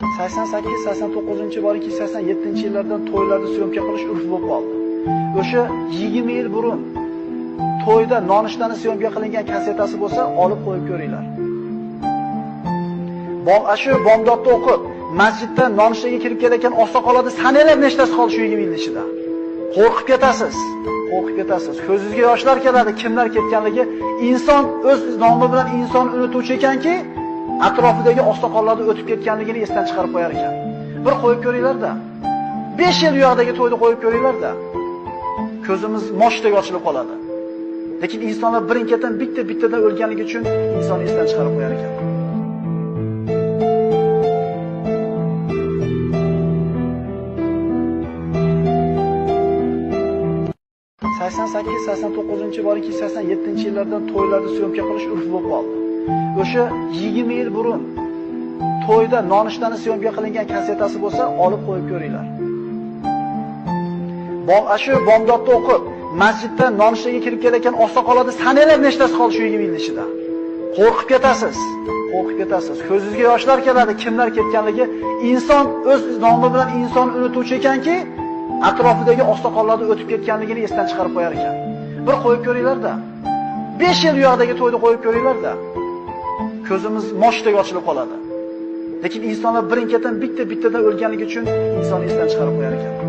88-89 balki 87-yillardan to'ylarda syomka qilish urf bo'lib qoldi. O'sha 20 yil burun to'yda nonushtani syomka qilingan kasetasi bo'lsa, olib qo'yib ko'ringlar. Shu bomdodda o'qib, masjiddan nonushtaga kirib kelayotgan oqsoqollarni sanalar nechtasi qoldi shu 20 yil ichida. Qo'rqib ketasiz. Qo'rqib ketasiz. Ko'zingizga yoshlar keladi, kimlar ketganligi. Inson o'z nomi bilan inson unutuvchi ekanki, atrofidagi oqsoqollarni o'tib ketganligini esdan chiqarib qo'yar ekan. Bir qo'yib ko'ringlar-da. 5 yil u yoqdagi to'yni qo'yib ko'ringlar-da. Ko'zimiz moshdek ochilib qoladi. Lekin insonlar birin-ketin bitta-bittadan o'lganligi uchun inson esdan chiqarib qo'yar ekan. Sakkiz, 89 balki 87-yillardan to'ylarda syomka qilish urf bo'lib qoldi. O'sha 20 yil burun to'yda nonushtani syomka qilingan kasetasi bo'lsa, olib qo'yib ko'ringlar. Shu bomdodda o'qib, masjiddan nonushtaga kirib kelayotgan oqsoqollarni sanalar nechtasi qoldi shu 20 yil ichida. Qo'rqib ketasiz. Qo'rqib ketasiz. Ko'zingizga yoshlar keladi, kimlar ketganligi. Inson o'z nomi bilan inson unutuvchi ekanki, atrofidagi oqsoqollarni o'tib ketganligini esdan chiqarib qo'yar ekan. Bir qo'yib ko'ringlar-da. 5 yil u yoqdagi to'yni qo'yib ko'ringlar-da. Ko'zimiz moshdek ochilib qoladi. Lekin insonlar birin-ketin bitta-bittadan o'lganligi uchun inson esdan chiqarib qo'yar ekan.